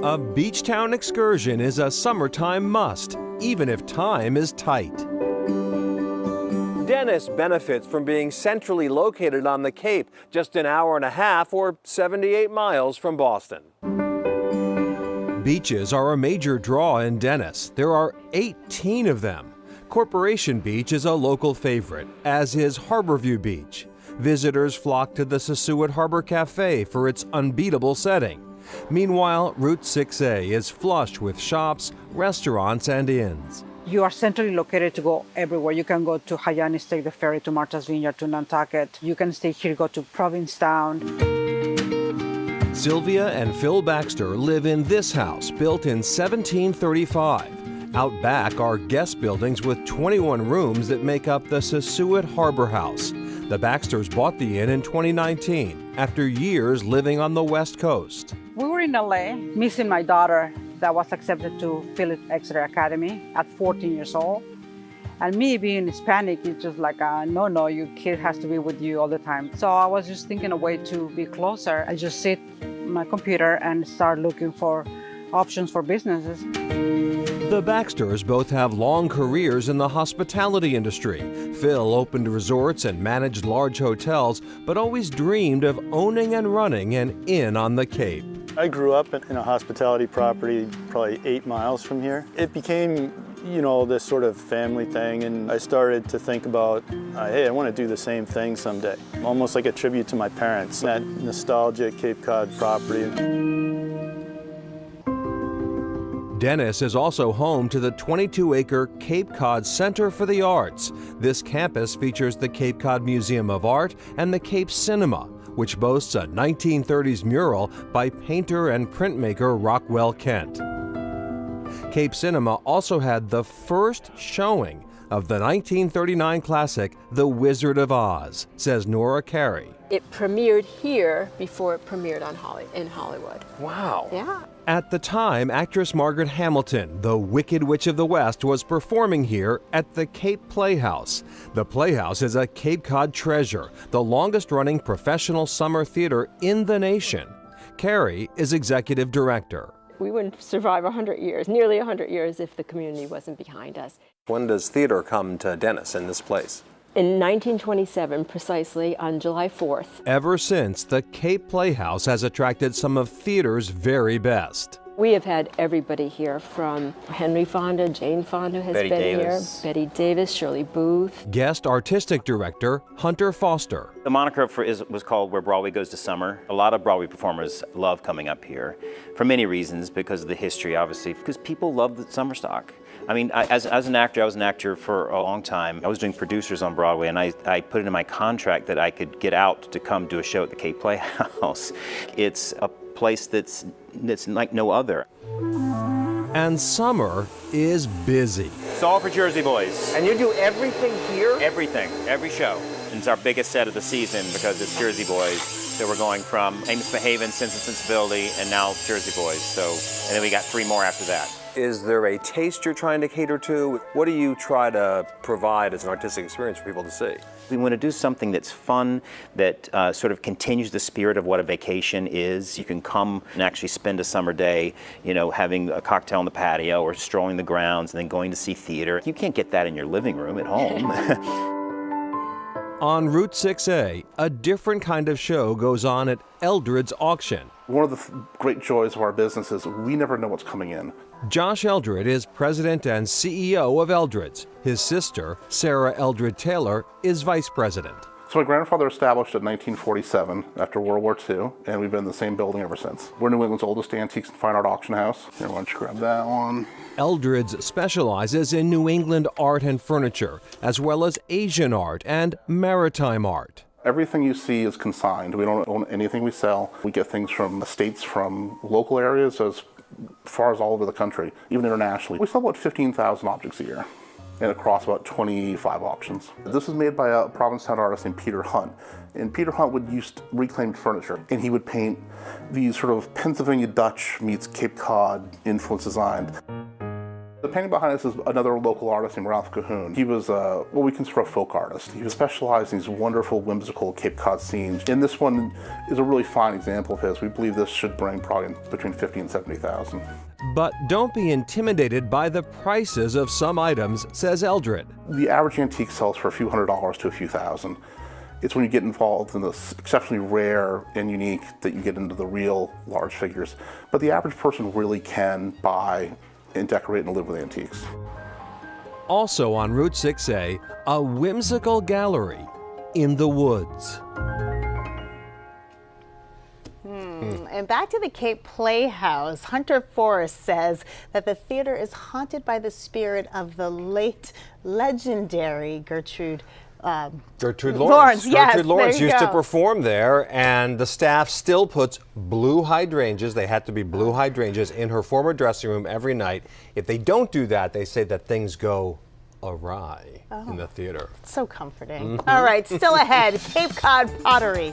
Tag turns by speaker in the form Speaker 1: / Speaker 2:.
Speaker 1: A beach town excursion is a summertime must, even if time is tight. Dennis benefits from being centrally located on the Cape, just an hour and a half or 78 miles from Boston. Beaches are a major draw in Dennis. There are 18 of them. Corporation Beach is a local favorite, as is Harborview Beach. Visitors flock to the Sassuat Harbor Cafe for its unbeatable setting. Meanwhile, Route 6A is flush with shops, restaurants, and inns.
Speaker 2: You are centrally located to go everywhere. You can go to Hyannis, take the ferry to Martha's Vineyard, to Nantucket. You can stay here, go to Provincetown.
Speaker 1: Sylvia and Phil Baxter live in this house, built in 1735. Out back are guest buildings with 21 rooms that make up the Sassuat Harbor House. The Baxters bought the inn in 2019, after years living on the West Coast.
Speaker 2: We were in LA, missing my daughter that was accepted to Philip Exeter Academy at 14 years old. And me being Hispanic, it's just like, no, your kid has to be with you all the time. So I was just thinking a way to be closer. I just sit on my computer and start looking for options for businesses.
Speaker 1: The Baxters both have long careers in the hospitality industry. Phil opened resorts and managed large hotels, but always dreamed of owning and running an inn on the Cape.
Speaker 3: I grew up in a hospitality property probably 8 miles from here. It became, this sort of family thing, and I started to think about, hey, I want to do the same thing someday. Almost like a tribute to my parents, that nostalgic Cape Cod property.
Speaker 1: Dennis is also home to the 22-acre Cape Cod Center for the Arts. This campus features the Cape Cod Museum of Art and the Cape Cinema, which boasts a 1930s mural by painter and printmaker Rockwell Kent. Cape Cinema also had the first showing of the 1939 classic The Wizard of Oz, says Nora Carey.
Speaker 4: It premiered here before it premiered in Hollywood.
Speaker 1: Wow.
Speaker 4: Yeah.
Speaker 1: At the time, actress Margaret Hamilton, the Wicked Witch of the West, was performing here at the Cape Playhouse. The Playhouse is a Cape Cod treasure, the longest-running professional summer theater in the nation. Carey is executive director.
Speaker 4: We wouldn't survive 100 years, nearly 100 years, if the community wasn't behind us.
Speaker 1: When does theater come to Dennis in this place?
Speaker 4: In 1927, precisely, on July 4th.
Speaker 1: Ever since, the Cape Playhouse has attracted some of theater's very best.
Speaker 4: We have had everybody here, from Henry Fonda, Jane Fonda has been here, Betty Davis, Shirley Booth.
Speaker 1: Guest artistic director Hunter Foster.
Speaker 5: The moniker was called Where Broadway Goes to Summer. A lot of Broadway performers love coming up here for many reasons, because of the history, obviously, because people love the summer stock. I mean, as an actor, I was an actor for a long time. I was doing producers on Broadway, and I put it in my contract that I could get out to come do a show at the Cape Playhouse. It's a place that's like no other.
Speaker 1: And summer is busy.
Speaker 5: It's all for Jersey Boys.
Speaker 1: And you do everything here?
Speaker 5: Everything, every show. It's our biggest set of the season because it's Jersey Boys. So we're going from Amos Behaven, Sense and Sensibility, and now Jersey Boys. So, and then we got 3 more after that.
Speaker 1: Is there a taste you're trying to cater to? What do you try to provide as an artistic experience for people to see?
Speaker 5: We want to do something that's fun, that sort of continues the spirit of what a vacation is. You can come and actually spend a summer day, having a cocktail on the patio or strolling the grounds and then going to see theater. You can't get that in your living room at home.
Speaker 1: On Route 6A, a different kind of show goes on at Eldred's Auction.
Speaker 6: One of the great joys of our business is we never know what's coming in.
Speaker 1: Josh Eldred is president and CEO of Eldred's. His sister, Sarah Eldred Taylor, is vice president.
Speaker 6: So my grandfather established it in 1947 after World War II, and we've been in the same building ever since. We're New England's oldest antiques and fine art auction house. Here, why don't you grab that one?
Speaker 1: Eldred's specializes in New England art and furniture, as well as Asian art and maritime art.
Speaker 6: Everything you see is consigned. We don't own anything we sell. We get things from estates from local areas as far as all over the country, even internationally. We sell about 15,000 objects a year and across about 25 auctions. This is made by a Provincetown artist named Peter Hunt. And Peter Hunt would use reclaimed furniture, and he would paint these sort of Pennsylvania Dutch meets Cape Cod influence design. The painting behind us is another local artist named Ralph Cahoon. He was what we consider a folk artist. He specialized in these wonderful, whimsical Cape Cod scenes. And this one is a really fine example of his. We believe this should bring probably between $50,000 and $70,000.
Speaker 1: But don't be intimidated by the prices of some items, says Eldred.
Speaker 6: The average antique sells for a few $100s to a few thousand. It's when you get involved in this exceptionally rare and unique that you get into the real large figures. But the average person really can buy and decorate and live with antiques.
Speaker 1: Also on Route 6A, a whimsical gallery in the woods.
Speaker 7: And back to the Cape Playhouse, Hunter Forrest says that the theater is haunted by the spirit of the late legendary Gertrude
Speaker 1: Lawrence.
Speaker 7: Yes,
Speaker 1: Gertrude Lawrence used to
Speaker 7: go.
Speaker 1: perform there, and the staff still puts blue hydrangeas, they had to be blue hydrangeas, in her former dressing room every night. If they don't do that, they say that things go awry in the theater.
Speaker 7: So comforting. All right, still ahead, Cape Cod pottery.